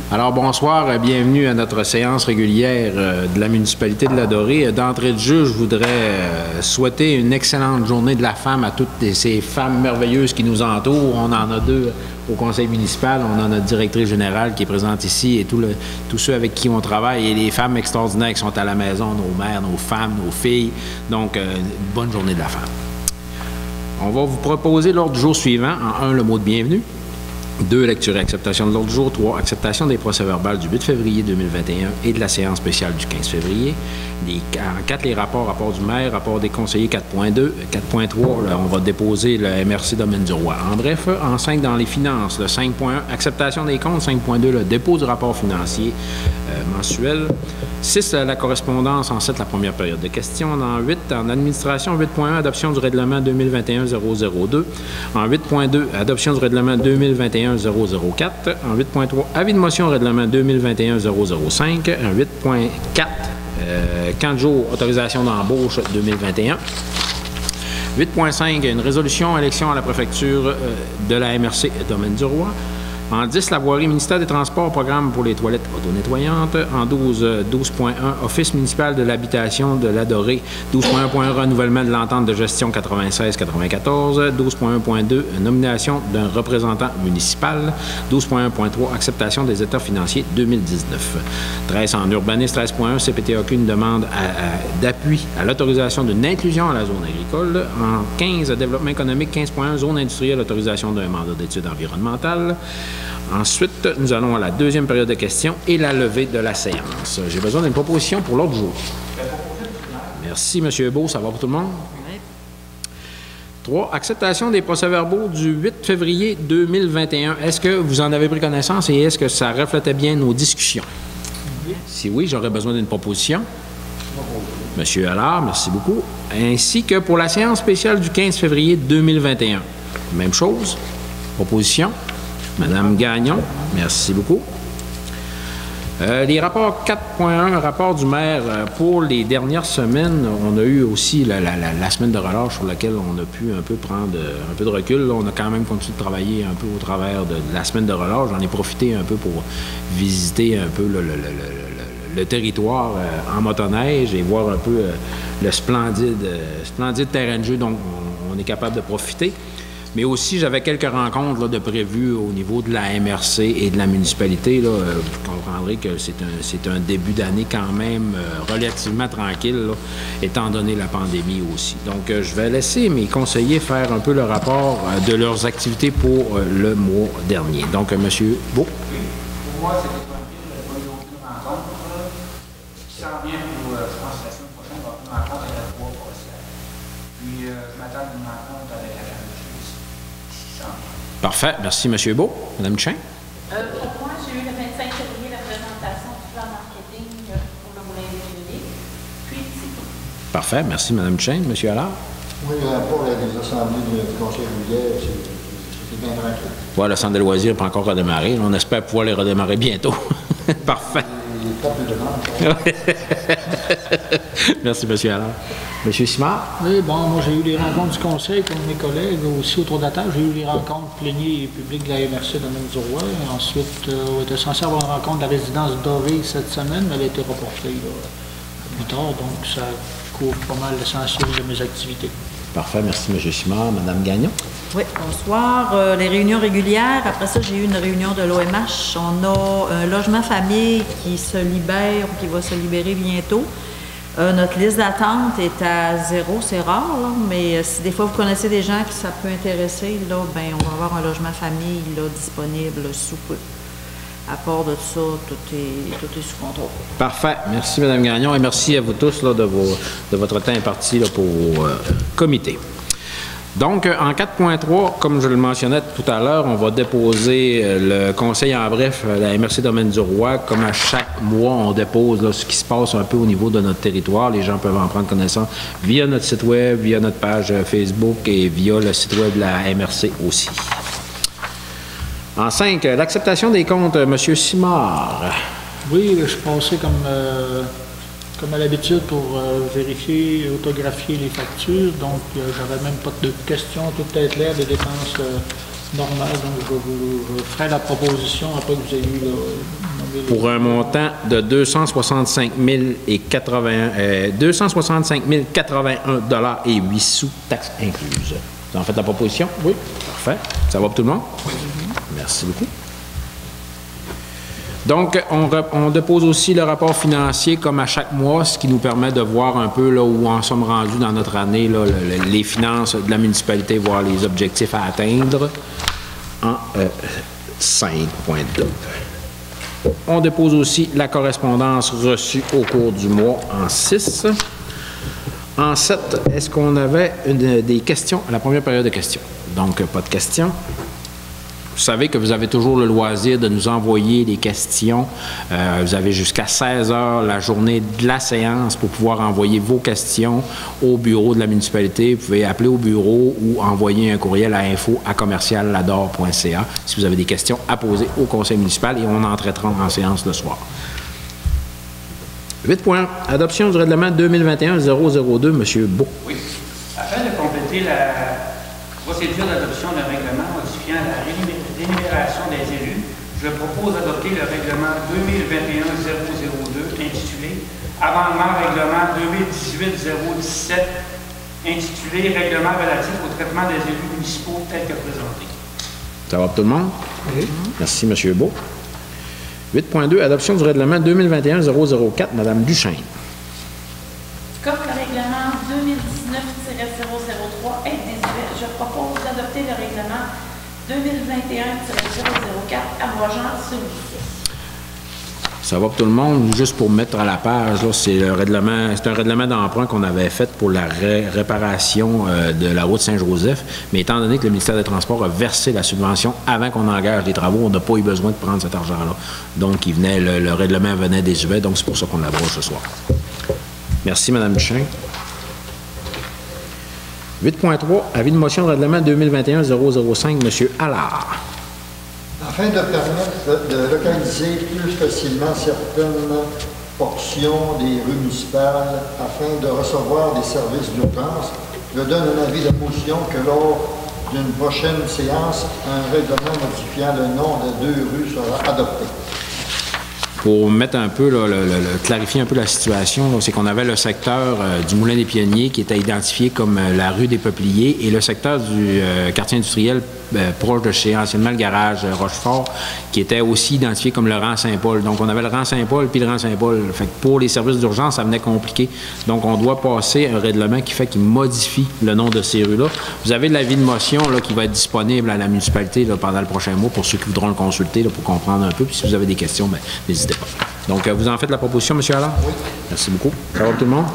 Alors bonsoir, bienvenue à notre séance régulière de la municipalité de la Dorée. D'entrée de jeu, je voudrais souhaiter une excellente journée de la femme à toutes ces femmes merveilleuses qui nous entourent. On en a deux au conseil municipal, on en a notre directrice générale qui est présente ici et tous ceux avec qui on travaille et les femmes extraordinaires qui sont à la maison, nos mères, nos femmes, nos filles. Donc, une bonne journée de la femme. On va vous proposer l'ordre du jour suivant. En 1, le mot de bienvenue. 2, lecture et acceptation de l'ordre du jour. 3, acceptation des procès-verbaux du 8 février 2021 et de la séance spéciale du 15 février. En 4, les rapports du maire, rapport des conseillers 4.2. 4.3, on va déposer le MRC Domaine du Roi. En bref, en 5, dans les finances, le 5.1, acceptation des comptes. 5.2, le dépôt du rapport financier mensuel. 6, la correspondance. En 7, la première période de questions. En 8, en administration, 8.1, adoption du règlement 2021-002. En 8.2, adoption du règlement 2021-004. En 8.3, avis de motion au règlement 2021-005. En 8.4, camp de jour, autorisation d'embauche 2021. 8.5, une résolution, élection à la préfecture de la MRC Domaine du Roi. En 10, la voirie, ministère des Transports, programme pour les toilettes auto-nettoyantes. En 12, 12.1, office municipal de l'habitation de la Dorée. 12.1.1, renouvellement de l'entente de gestion 96-94. 12.1.2, nomination d'un représentant municipal. 12.1.3, acceptation des états financiers 2019. 13, en urbanisme, 13.1, CPTAQ, une demande d'appui à l'autorisation d'une inclusion à la zone agricole. En 15, développement économique, 15.1, zone industrielle, autorisation d'un mandat d'études environnementales. Ensuite, nous allons à la deuxième période de questions et la levée de la séance. J'ai besoin d'une proposition pour l'ordre du jour. Merci, M. Beau. Ça va pour tout le monde? Oui. 3. Acceptation des procès-verbaux du 8 février 2021. Est-ce que vous en avez pris connaissance et est-ce que ça reflétait bien nos discussions? Oui. Si oui, j'aurais besoin d'une proposition. M. Allard, merci beaucoup. Ainsi que pour la séance spéciale du 15 février 2021. Même chose. Proposition. Madame Gagnon, merci beaucoup. Les rapports 4.1, rapport du maire pour les dernières semaines, on a eu aussi la semaine de relâche sur laquelle on a pu un peu prendre un peu de recul. Là, on a quand même continué de travailler un peu au travers de la semaine de relâche. J'en ai profité un peu pour visiter un peu le territoire en motoneige et voir un peu le splendide terrain de jeu dont on est capable de profiter. Mais aussi, j'avais quelques rencontres là, de prévues au niveau de la MRC et de la municipalité. Là, vous comprendrez que c'est un début d'année quand même relativement tranquille, là, étant donné la pandémie aussi. Donc, je vais laisser mes conseillers faire un peu le rapport de leurs activités pour le mois dernier. Donc, M. Beau. Oui, pour moi, c'était pas une rencontre. Ce qui s'en vient pour, je pense, la semaine prochaine, on va faire une rencontre avec la 3 procès. Puis, je m'attends à une rencontre avec la Parfait. Merci, M. Beau. Mme Duchesne. Pour moi, j'ai eu le 25 février la présentation du plan marketing pour le moulin des Géliers. Puis, c'est tout. Parfait. Merci, Mme Duchesne. M. Allard. Oui, pour les assemblées du conseil régulier, c'est bien tranquille. Oui, le centre de loisirs n'a pas encore redémarré. On espère pouvoir les redémarrer bientôt. Parfait. Il est pas plus de monde. Merci, M. Allard. M. Simard? Oui, bon, moi j'ai eu les rencontres du conseil comme mes collègues aussi autour de la table. J'ai eu les rencontres plénières et publiques de la MRC Domaine du Roi. Ensuite, on était censé avoir une rencontre de la résidence Dorée cette semaine, mais elle a été reportée là, plus tard. Donc, ça couvre pas mal l'essentiel de mes activités. Parfait. Merci, M. Simard. Mme Gagnon? Oui, bonsoir. Les réunions régulières. Après ça, j'ai eu une réunion de l'OMH. On a un logement famille qui se libère ou qui va se libérer bientôt. Notre liste d'attente est à 0, c'est rare, là, mais si des fois vous connaissez des gens qui ça peut intéresser, là, ben, on va avoir un logement famille là, disponible sous peu. À part de ça, tout est sous contrôle. Parfait. Merci, Mme Gagnon, et merci à vous tous là, de votre temps imparti là, pour vos comités. Donc, en 4.3, comme je le mentionnais tout à l'heure, on va déposer le conseil en bref, la MRC Domaine du Roi. Comme à chaque mois, on dépose là, ce qui se passe un peu au niveau de notre territoire. Les gens peuvent en prendre connaissance via notre site web, via notre page Facebook et via le site web de la MRC aussi. En 5, l'acceptation des comptes, M. Simard. Oui, je passais comme à l'habitude pour vérifier, autographier les factures. Donc, j'avais même pas de questions, tout est clair, les dépenses normal. Donc, je ferai la proposition après que vous ayez eu nommé les... Pour un montant de 265 081 et 8 sous, taxes incluses. Vous en faites la proposition? Oui. Parfait. Ça va pour tout le monde? Oui. Merci beaucoup. Donc, on dépose aussi le rapport financier comme à chaque mois, ce qui nous permet de voir un peu là, où en sommes rendus dans notre année, là, les finances de la municipalité, voir les objectifs à atteindre en 5.2. On dépose aussi la correspondance reçue au cours du mois en 6. En 7, est-ce qu'on avait des questions à la première période de questions? Donc, pas de questions. Vous savez que vous avez toujours le loisir de nous envoyer des questions. Vous avez jusqu'à 16 heures la journée de la séance pour pouvoir envoyer vos questions au bureau de la municipalité. Vous pouvez appeler au bureau ou envoyer un courriel à info@commerciallador.ca si vous avez des questions à poser au conseil municipal et on en traitera en séance le soir. 8.1. Adoption du règlement 2021-002. Monsieur Beau. Oui. Afin de compléter la procédure d'adoption d'un règlement modifiant la rémunération des élus, je propose d'adopter le règlement 2021-002 intitulé Amendement règlement 2018-017 intitulé Règlement relatif au traitement des élus municipaux tel que présenté. Ça va pour tout le monde? Oui. Merci, M. Beau. 8.2. Adoption du règlement 2021-004. Mme Duchesne. Comme le règlement 2019-003 est désuet, je propose d'adopter le règlement 2021-004 abrogeant celui-ci. Ça va pour tout le monde. Juste pour mettre à la page, là, c'est un règlement d'emprunt qu'on avait fait pour la réparation de la route Saint-Joseph. Mais étant donné que le ministère des Transports a versé la subvention avant qu'on engage les travaux, on n'a pas eu besoin de prendre cet argent-là. Donc, le règlement venait désuet, donc c'est pour ça qu'on l'abroge ce soir. Merci, Mme Duchesne. 8.3. Avis de motion de règlement 2021-005. M. Allard. Afin de permettre de localiser plus facilement certaines portions des rues municipales afin de recevoir des services d'urgence, je donne un avis de motion que lors d'une prochaine séance, un règlement modifiant le nom de 2 rues sera adopté. Pour mettre un peu, là, clarifier un peu la situation, c'est qu'on avait le secteur du Moulin des Pionniers qui était identifié comme la rue des Peupliers et le secteur du quartier industriel proche de chez anciennement le garage Rochefort qui était aussi identifié comme le rang Saint-Paul. Donc, on avait le rang Saint-Paul puis le rang Saint-Paul. Fait que pour les services d'urgence, ça venait compliqué. Donc, on doit passer un règlement qu'il modifie le nom de ces rues-là. Vous avez l'avis de motion là, qui va être disponible à la municipalité là, pendant le prochain mois pour ceux qui voudront le consulter là, pour comprendre un peu. Puis si vous avez des questions, bien, n'hésitez pas. Donc, vous en faites la proposition, M. Allard? Oui. Merci beaucoup. Ça va tout le monde?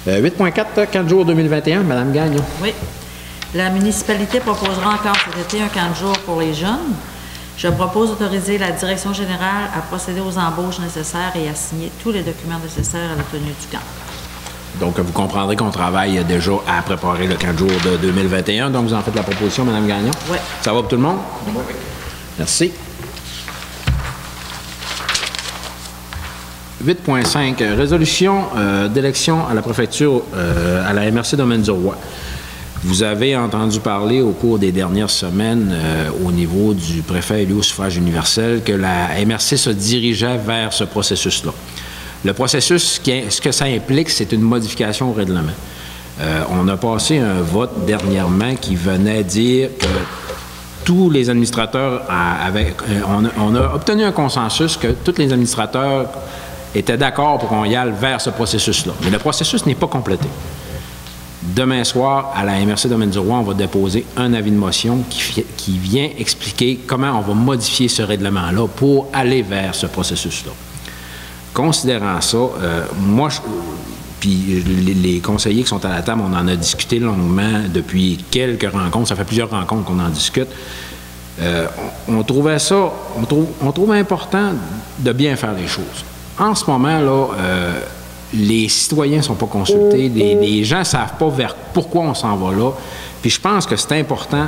Oui. 8.4, 4 jours 2021. Mme Gagnon. Oui. La municipalité proposera encore cet été un camp de jour pour les jeunes. Je propose d'autoriser la direction générale à procéder aux embauches nécessaires et à signer tous les documents nécessaires à la tenue du camp. Donc, vous comprendrez qu'on travaille déjà à préparer le camp de jour de 2021. Donc, vous en faites la proposition, Mme Gagnon? Oui. Ça va pour tout le monde? Oui. Merci. 8.5, résolution d'élection à la préfecture à la MRC Domaine du Roi. Vous avez entendu parler au cours des dernières semaines au niveau du préfet élu au suffrage universel que la MRC se dirigeait vers ce processus-là. Le processus, ce que ça implique, c'est une modification au règlement. On a passé un vote dernièrement qui venait dire que tous les administrateurs on a obtenu un consensus que tous les administrateurs étaient d'accord pour qu'on y aille vers ce processus-là. Mais le processus n'est pas complété. Demain soir, à la MRC Domaine du Roi, on va déposer un avis de motion qui vient expliquer comment on va modifier ce règlement-là pour aller vers ce processus-là. Considérant ça, puis les conseillers qui sont à la table, on en a discuté longuement depuis quelques rencontres. Ça fait plusieurs rencontres qu'on en discute. On trouvait ça, on trouve important de bien faire les choses. En ce moment, là, les citoyens ne sont pas consultés, les gens ne savent pas vers pourquoi on s'en va là. Puis je pense que c'est important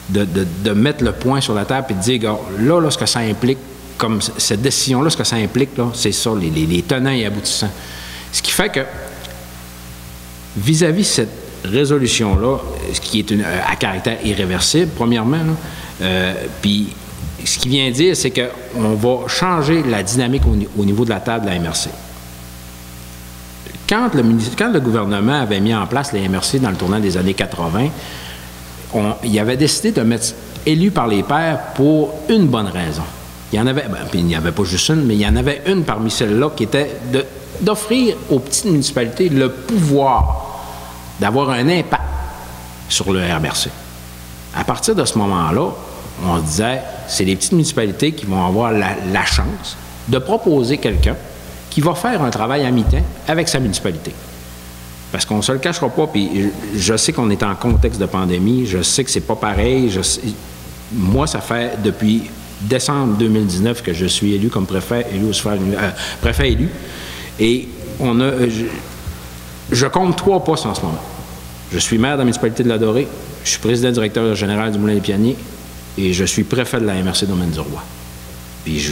de mettre le point sur la table et de dire, là, ce que ça implique, comme cette décision-là, ce que ça implique, là, c'est ça, les tenants et aboutissants. Ce qui fait que, vis-à-vis résolution-là, ce qui est à caractère irréversible, premièrement, puis ce qu'il vient dire, c'est qu'on va changer la dynamique au niveau de la table de la MRC. Quand le gouvernement avait mis en place la MRC dans le tournant des années 80, il avait décidé de mettre élu par les pairs pour une bonne raison. Il y en avait, puis il n'y avait pas juste une, mais il y en avait une parmi celles-là qui était d'offrir aux petites municipalités le pouvoir d'avoir un impact sur le MRC. À partir de ce moment-là, on disait, c'est les petites municipalités qui vont avoir la chance de proposer quelqu'un qui va faire un travail à mi-temps avec sa municipalité. Parce qu'on ne se le cachera pas, puis je sais qu'on est en contexte de pandémie, je sais que c'est pas pareil. Moi, ça fait depuis décembre 2019 que je suis élu comme préfet élu. Et je compte 3 postes en ce moment. Je suis maire de la municipalité de Ladorée, je suis président directeur général du Moulin-des-Pianiers et je suis préfet de la MRC Domaine-du-Roi. Puis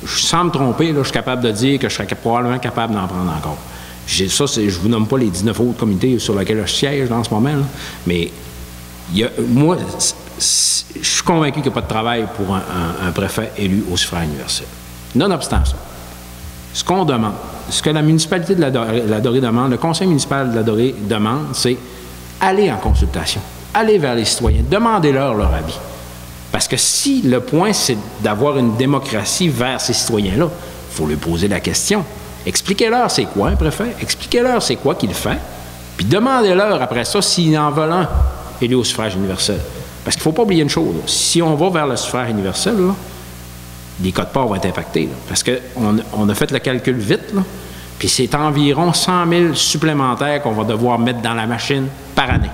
sans me tromper, là, je suis capable de dire que je serais probablement capable d'en prendre encore. Je ne vous nomme pas les 19 autres comités sur lesquels je siège en ce moment, là, mais moi, je suis convaincu qu'il n'y a pas de travail pour un préfet élu au suffrage universel. Nonobstant ça, ce qu'on demande, ce que la municipalité de Ladorée demande, le conseil municipal de Ladorée demande, c'est aller en consultation, aller vers les citoyens, demandez-leur leur avis. Parce que si le point, c'est d'avoir une démocratie vers ces citoyens-là, il faut lui poser la question. Expliquez-leur c'est quoi un préfet, expliquez-leur c'est quoi qu'il fait, puis demandez-leur après ça s'ils en veulent un élu au suffrage universel. Parce qu'il ne faut pas oublier une chose, là. Si on va vers le suffrage universel, là, les codes-parts vont être impactés. Là, parce qu'on a fait le calcul vite, là, puis c'est environ 100 000 supplémentaires qu'on va devoir mettre dans la machine par année.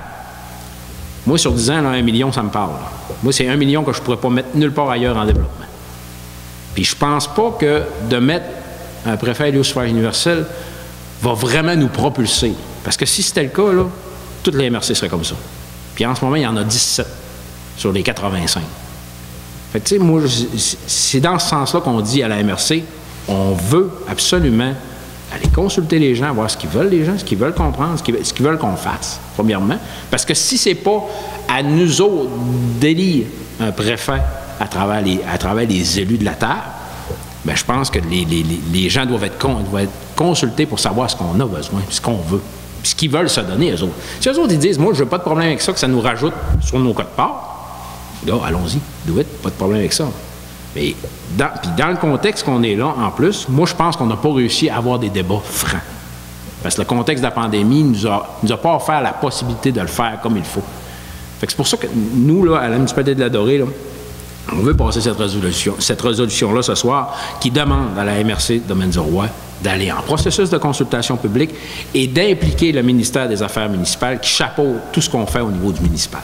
Moi, sur 10 ans, là, 1 million, ça me parle. Là. Moi, c'est 1 million que je ne pourrais pas mettre nulle part ailleurs en développement. Puis je pense pas que de mettre un préfet élu au suffrage universel va vraiment nous propulser. Parce que si c'était le cas, là, toutes les MRC seraient comme ça. Puis en ce moment, il y en a 17 sur les 85. Fait que, tu sais, moi, c'est dans ce sens-là qu'on dit à la MRC, on veut absolument aller consulter les gens, voir ce qu'ils veulent les gens, ce qu'ils veulent comprendre, ce qu'ils veulent qu'on fasse, premièrement. Parce que si c'est pas à nous autres d'élire un préfet à travers les élus de la table, bien, je pense que les gens doivent être consultés pour savoir ce qu'on a besoin, ce qu'on veut, puis ce qu'ils veulent se donner, eux autres. Si eux autres, ils disent, moi, je n'ai pas de problème avec ça, que ça nous rajoute sur nos codes-parts, là, allons-y, do it, pas de problème avec ça. Mais dans le contexte qu'on est là, en plus, moi, je pense qu'on n'a pas réussi à avoir des débats francs. Parce que le contexte de la pandémie ne nous a pas offert la possibilité de le faire comme il faut. Fait que c'est pour ça que nous, là, à la municipalité de Ladorée, là, on veut passer cette résolution-là ce soir qui demande à la MRC Domaine-du-Roi d'aller en processus de consultation publique et d'impliquer le ministère des Affaires municipales qui chapeaute tout ce qu'on fait au niveau du municipal.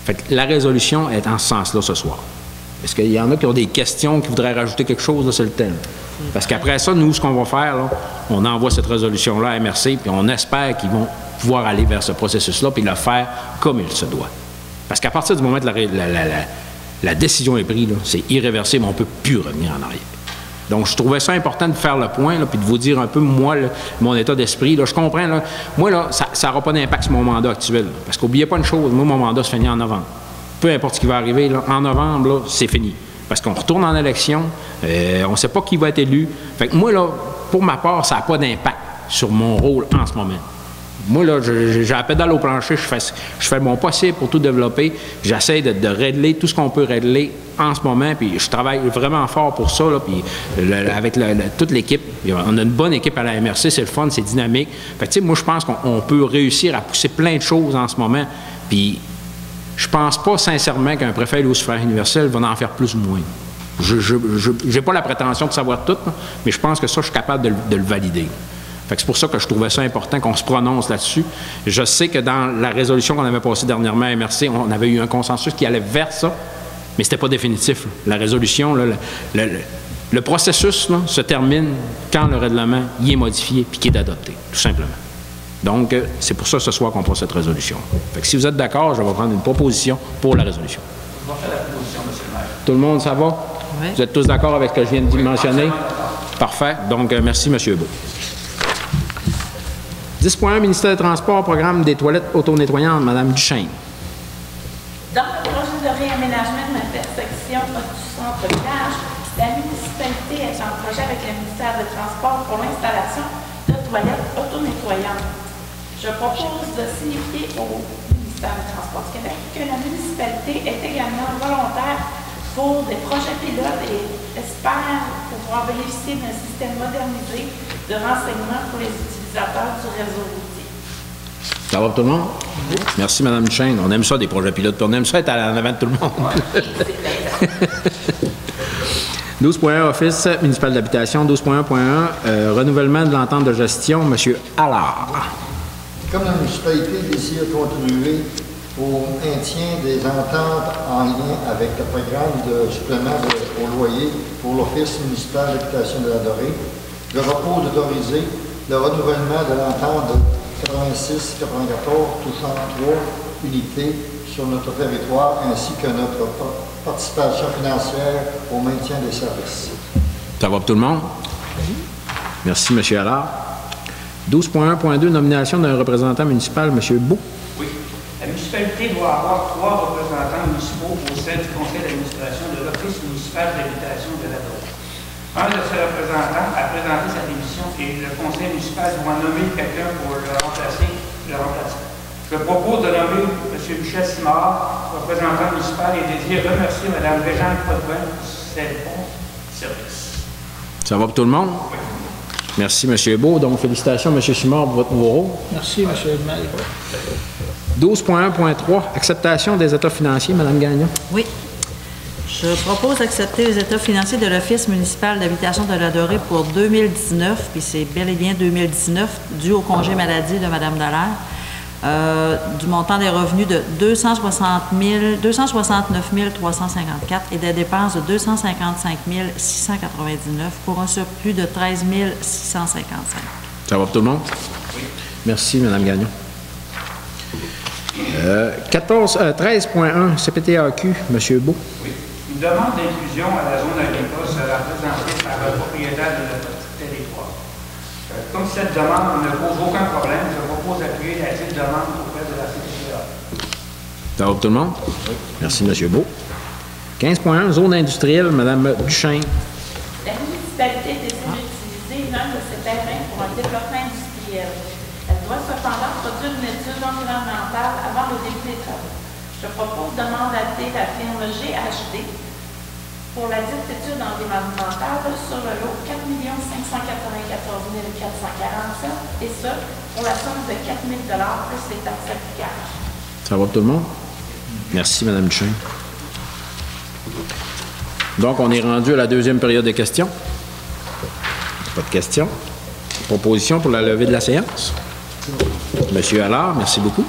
Fait que la résolution est en ce sens-là ce soir. Est-ce qu'il y en a qui ont des questions, qui voudraient rajouter quelque chose? Là, c'est le thème. Parce qu'après ça, nous, ce qu'on va faire, là, on envoie cette résolution-là à MRC, puis on espère qu'ils vont pouvoir aller vers ce processus-là, puis le faire comme il se doit. Parce qu'à partir du moment où la décision est prise, c'est irréversible, on ne peut plus revenir en arrière. Donc, je trouvais ça important de faire le point, là, puis de vous dire un peu, moi, là, mon état d'esprit. Là, je comprends, là, moi, là, ça n'aura pas d'impact sur mon mandat actuel. Là, parce qu'oubliez pas une chose, moi, mon mandat se finit en novembre. Peu importe ce qui va arriver, là, en novembre, là, c'est fini. Parce qu'on retourne en élection, on ne sait pas qui va être élu. Fait que moi, là, pour ma part, ça n'a pas d'impact sur mon rôle en ce moment. Moi, là, j'ai la pédale au plancher, je fais mon possible pour tout développer. J'essaie de régler tout ce qu'on peut régler en ce moment, puis je travaille vraiment fort pour ça, là, puis avec toute l'équipe. On a une bonne équipe à la MRC, c'est le fun, c'est dynamique. Fait que, tu sais, moi, je pense qu'on peut réussir à pousser plein de choses en ce moment, puis je pense pas sincèrement qu'un préfet élu au suffrage universel va en faire plus ou moins. Je n'ai pas la prétention de savoir tout, là, mais je pense que ça, je suis capable de le valider. Fait que c'est pour ça que je trouvais ça important qu'on se prononce là-dessus. Je sais que dans la résolution qu'on avait passée dernièrement à MRC, on avait eu un consensus qui allait vers ça, mais ce n'était pas définitif. Là. La résolution, là, le processus là, se termine quand le règlement y est modifié et qu'il est adopté, tout simplement. Donc, c'est pour ça ce soir qu'on prend cette résolution. Fait que si vous êtes d'accord, je vais prendre une proposition pour la résolution. On va faire la proposition, M. le maire. Tout le monde, ça va? Oui. Vous êtes tous d'accord avec ce que je viens de mentionner? Parfait. Donc, merci, M. Beau. 10.1, ministère des Transports, programme des toilettes auto-nettoyantes, Mme Duchesne. Dans le projet de réaménagement de l'intersection du centre-village, la municipalité est en projet avec le ministère des Transports pour l'installation de toilettes auto-nettoyantes. Je propose de signifier au ministère des Transports du Québec que la municipalité est également volontaire pour des projets pilotes et espère pouvoir bénéficier d'un système modernisé de renseignement pour les utilisateurs du réseau routier. Ça va pour tout le monde? Merci, Mme Duchesne. On aime ça, des projets pilotes, puis on aime ça être en avant de tout le monde. 12.1, Office municipal d'habitation. 12.1.1, renouvellement de l'entente de gestion, M. Allard. Comme la municipalité désire contribuer au maintien des ententes en lien avec le programme de supplément au loyer pour l'Office municipal d'habitation de la Dorée, je propose d'autoriser le renouvellement de l'entente de 86-94 touchant 3 unités sur notre territoire ainsi que notre participation financière au maintien des services. Ça va pour tout le monde? Merci, M. Allard. 12.1.2, nomination d'un représentant municipal, M. Beau. Oui. La municipalité doit avoir 3 représentants municipaux au sein du conseil d'administration de l'Office municipal d'habitation de la Dorée. Un de ces représentants a présenté sa démission et le conseil municipal doit nommer quelqu'un pour le remplacer. Je propose de nommer M. Michel Simard, représentant municipal, et désire remercier Mme Régente Potvin pour ses bons services. Ça va pour tout le monde? Oui. Merci, M. Beau. Donc, félicitations, M. Simard, pour votre nouveau rôle. Merci, M. le maire. 12.1.3, acceptation des états financiers, Mme Gagnon. Oui. Je propose d'accepter les états financiers de l'Office municipal d'habitation de la Dorée pour 2019, puis c'est bel et bien 2019, dû au congé maladie de Mme Dallaire, du montant des revenus de 269 354 et des dépenses de 255 699 pour un surplus de 13 655. Ça va pour tout le monde? Oui. Merci, Mme Gagnon. 13.1, CPTAQ, M. Beau. Oui. Une demande d'inclusion à la zone agricole sera présentée par le propriétaire de notre territoire. Comme cette demande ne pose aucun problème, je propose d'appuyer la dite demande auprès de la CPTA. Ça va pour tout le monde? Oui. Merci, M. Beau. 15.1, zone industrielle, Mme Duchesne. La municipalité décide d'utiliser l'un de ses terrains pour un développement industriel. Elle doit cependant produire une étude environnementale avant le début des travaux. Je propose de mandater la firme GHD pour la dite étude environnementale sur le lot 4 594 447 et ce, pour la somme de 4 000 plus les taxes applicables. Ça va pour tout le monde? Merci, Mme Duchesne. Donc, on est rendu à la deuxième période de questions. Pas de questions. Proposition pour la levée de la séance. Monsieur Allard, merci beaucoup.